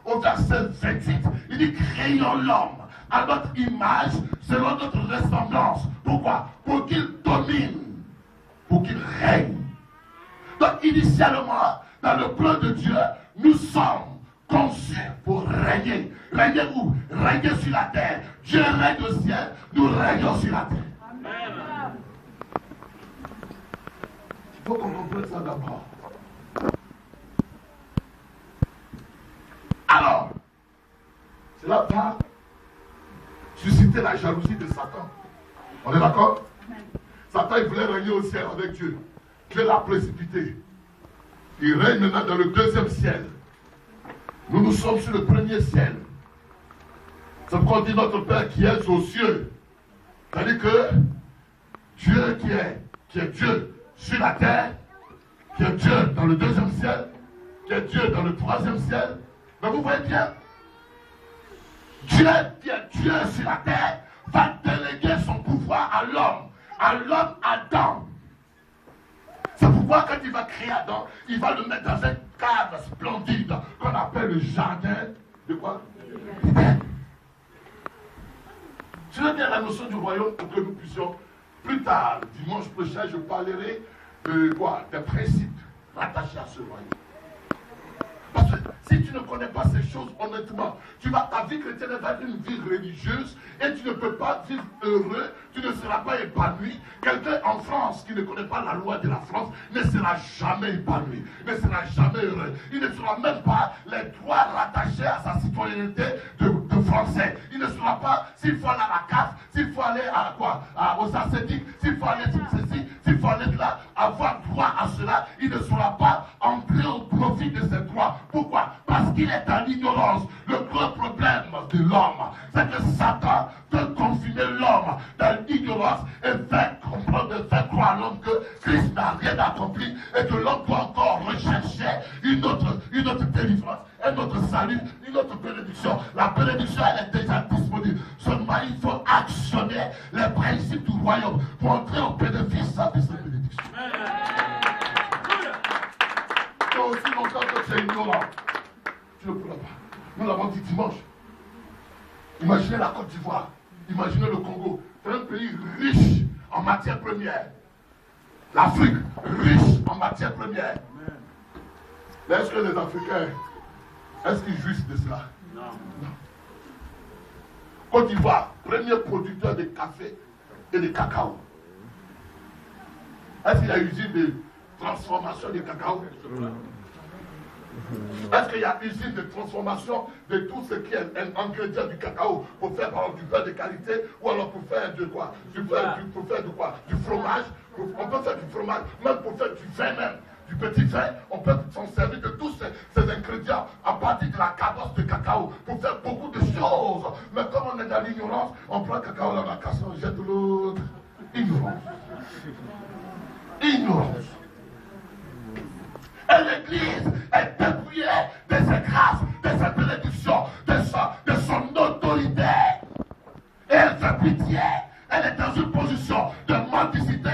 au verset 28, il dit créons l'homme à notre image, selon notre ressemblance. Pourquoi? Pour qu'il domine, pour qu'il règne. Donc initialement, dans le plan de Dieu, nous sommes conçus pour régner. Régner où? Régner sur la terre. Dieu règne au ciel, nous régnons sur la terre. Amen. Il faut qu'on comprenne ça d'abord. Alors, cela va susciter la jalousie de Satan. On est d'accord? Satan, il voulait régner au ciel avec Dieu. Dieu l'a précipité. Il règne maintenant dans le deuxième ciel. Nous sommes sur le premier ciel. C'est pourquoi on dit notre Père qui est aux cieux. C'est-à-dire que Dieu qui est Dieu sur la terre, qui est Dieu dans le deuxième ciel, qui est Dieu dans le troisième ciel. Mais vous voyez bien, Dieu qui est Dieu sur la terre va déléguer son pouvoir à l'homme Adam. C'est pourquoi quand il va créer Adam, il va le mettre dans un cadre splendide qu'on appelle le jardin de quoi? D'Éden. Je veux bien la notion du royaume pour que nous puissions, plus tard, dimanche prochain, je parlerai de quoi? Des principes rattachés à ce royaume. Parce que si tu ne connais pas ces choses, honnêtement, ta vie chrétienne va être une vie religieuse et tu ne peux pas vivre heureux, tu ne seras pas épanoui. Quelqu'un en France qui ne connaît pas la loi de la France ne sera jamais épanoui, ne sera jamais heureux. Il ne sera même pas les droits rattachés à sa citoyenneté de français. Il ne sera pas, s'il faut aller à la CAF, s'il faut aller à quoi, aux ascétiques, s'il faut aller sur ceci, s'il faut aller là, avoir droit à cela, il ne sera pas entré au profit de ses droits. Pourquoi? Parce qu'il est dans l'ignorance. Le gros problème de l'homme, c'est que Satan veut confiner l'homme dans l'ignorance et faire comprendre, faire croire à l'homme que Christ n'a rien accompli et que l'homme doit encore rechercher une autre délivrance, un autre salut, une autre bénédiction. La bénédiction, elle est déjà disponible. Seulement, il faut actionner les principes du royaume pour entrer au bénéfice de cette bénédiction. Toi aussi, mon corps, que tu es ignorant, tu ne pourras pas. Nous l'avons dit dimanche. Imaginez la Côte d'Ivoire, imaginez le Congo. C'est un pays riche en matières premières. L'Afrique, riche en matières premières. Mais est-ce que les Africains, est-ce qu'ils jouissent de cela? Non. Côte d'Ivoire, premier producteur de café et de cacao. Est-ce qu'il y a une usine de transformation de cacao? Est-ce qu'il y a une usine de transformation de tout ce qui est un ingrédient du cacao pour faire par exemple du beurre de qualité ou alors pour faire de quoi? Pour faire de quoi? Du fromage. On peut faire du fromage, même pour faire du vin même. Du petit vin, on peut s'en servir de tous ces ingrédients à partir de la cabosse de cacao pour faire beaucoup de choses. Mais comme on est dans l'ignorance, on prend le cacao dans la casse, on jette l'autre. Ignorance. Ignorance. Et l'Église est dépouillée de ses grâces, de ses bénédictions, de son autorité. Et elle fait pitié. Elle est dans une position de mendicité,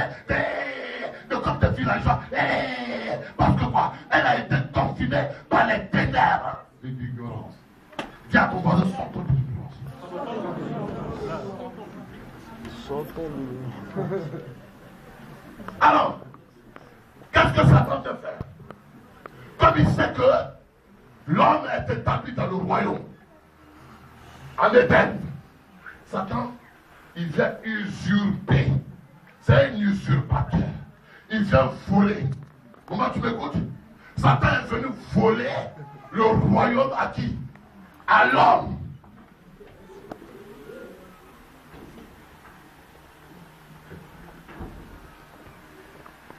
comme des villageois. Parce que quoi? Elle a été confinée par les ténèbres de l'ignorance. Dis à ton voisin, sortons de l'ignorance. Alors, qu'est-ce que Satan te fait? Comme il sait que l'homme est établi dans le royaume, en Éden, Satan, il vient usurper. C'est un usurpateur. Il vient voler. Comment tu m'écoutes? Satan est venu voler le royaume à qui? À l'homme.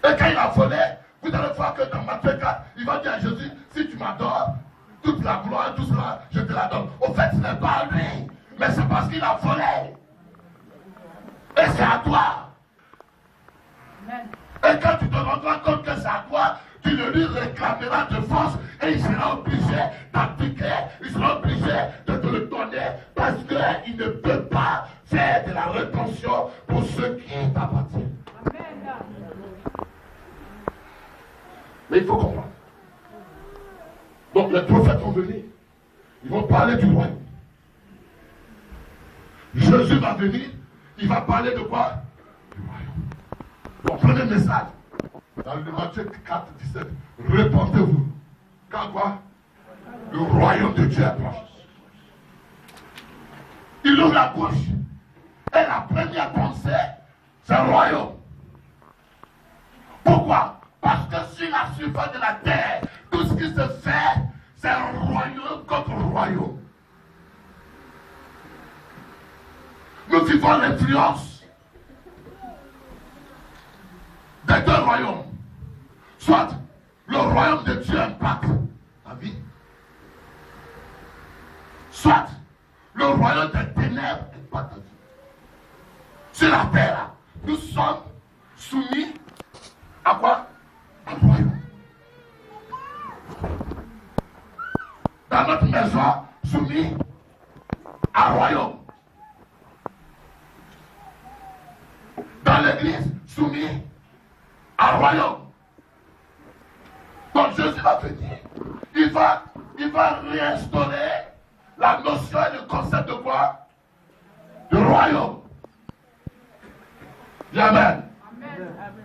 Et quand il a volé, vous allez voir que dans Matthieu 4, il va dire à Jésus, si tu m'adores, toute la gloire, tout cela, je te la donne. Au fait, ce n'est pas lui, mais c'est parce qu'il a volé. Et c'est à toi. Amen. Et quand tu te rendras compte que c'est à toi, tu le lui réclameras de force et il sera obligé d'appliquer, il sera obligé de te le donner parce qu'il ne peut pas faire de la rétention pour ceux qui t'appartiennent. Mais il faut comprendre. Donc les prophètes sont venus. Ils vont parler du royaume. Jésus va venir, il va parler de quoi? Du royaume. Bon, premier message, dans le Matthieu 4, 17, répandez-vous. Quand quoi? Le royaume de Dieu est proche. Il ouvre la bouche. Et la première pensée, c'est le royaume. Pourquoi? Parce que sur la surface de la terre, tout ce qui se fait, c'est un royaume contre royaume. Nous vivons l'influence des deux royaumes. Soit le royaume de Dieu impacte la vie, soit le royaume des ténèbres impacte la vie. Sur la terre, nous sommes soumis à quoi? Au royaume. Dans notre maison, soumis au royaume. Dans l'église, soumis au royaume. Donc Jésus va venir. Il va réinstaurer la notion et le concept de quoi? De royaume. Dis Amen. Amen.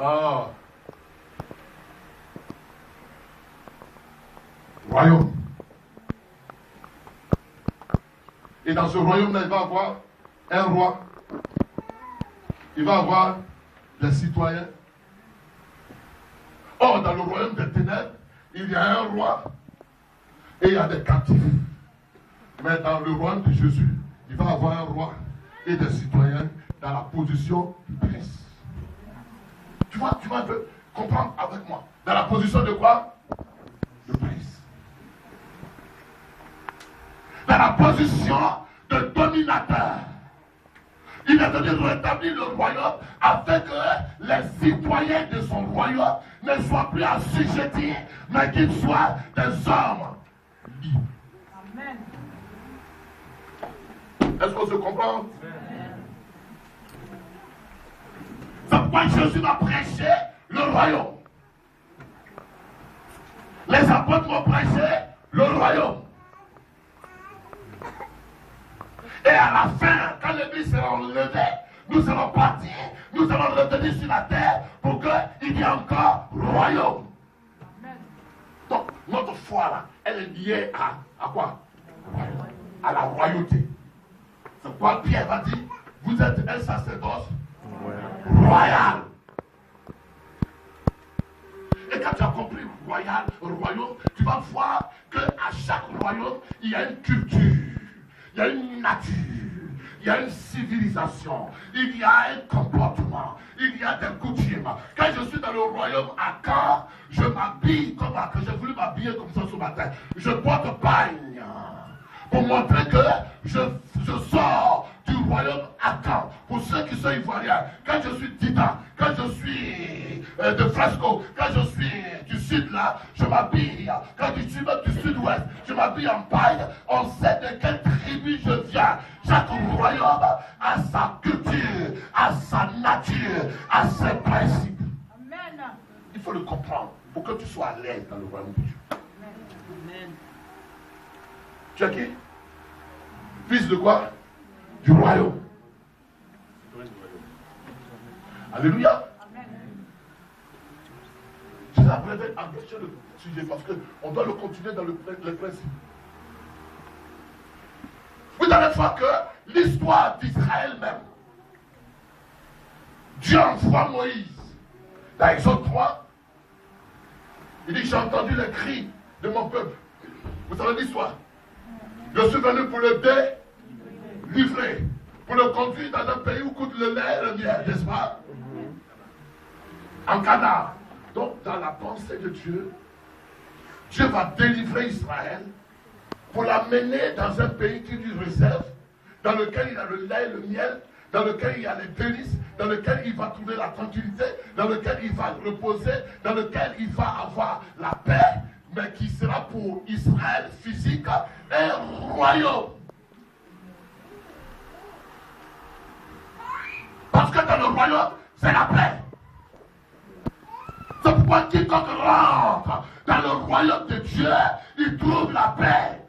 Oh. Royaume. Et dans ce royaume-là, il va y avoir un roi. Il va y avoir des citoyens. Or, dans le royaume des ténèbres, il y a un roi et il y a des captifs. Mais dans le royaume de Jésus, il va y avoir un roi et des citoyens dans la position du prince. Tu vas un peu comprendre avec moi. Dans la position de quoi? De prince. Dans la position de dominateur. Il est venu rétablir le royaume afin que les citoyens de son royaume ne soient plus assujettis, mais qu'ils soient des hommes libres. Amen. Est-ce qu'on se comprend? Amen. C'est pourquoi Jésus va prêcher le royaume. Les apôtres vont prêcher le royaume. Et à la fin, quand l'église sera enlevée, nous serons partis, nous allons revenir sur la terre pour qu'il y ait encore royaume. Amen. Donc, notre foi là, elle est liée à quoi? À la royauté. C'est pourquoi Pierre va dire, vous êtes un sacerdoce royal. Et quand tu as compris royal, royaume, tu vas voir qu'à chaque royaume, il y a une culture. Il y a une nature, il y a une civilisation, il y a un comportement, il y a des coutumes. Quand je suis dans le royaume à Caen, je m'habille comme que j'ai voulu m'habiller comme ça ce matin. Je porte pagne pour montrer que je sors du royaume à Caen. Pour ceux qui sont ivoiriens, quand je suis titan, quand je suis de Fresco, quand je suis du sud là, je m'habille. Quand je suis du sud-ouest, je m'habille en paille. On sait de quelle tribu je viens. Chaque royaume a sa culture, a sa nature, a ses principes. Amen. Il faut le comprendre pour que tu sois à l'aise dans le royaume de Dieu. Amen. Tu es qui? Fils de quoi? Du royaume. Alléluia. Je vais abrèger le sujet parce qu'on doit le continuer dans le principe. Vous allez voir que l'histoire d'Israël même, Dieu envoie Moïse. Dans Exode 3, il dit, j'ai entendu les cris de mon peuple. Vous savez l'histoire. Je suis venu pour le délivrer, pour le conduire dans un pays où coûte le lait et le miel, n'est-ce pas? En Canaan. Donc, dans la pensée de Dieu, Dieu va délivrer Israël pour l'amener dans un pays qui lui réserve, dans lequel il y a le lait et le miel, dans lequel il y a les délices, dans lequel il va trouver la tranquillité, dans lequel il va reposer, dans lequel il va avoir la paix, mais qui sera pour Israël physique un royaume. Parce que dans le royaume, c'est la paix. C'est pourquoi pourquoi quiconque rentre dans le royaume de Dieu, il trouve la paix.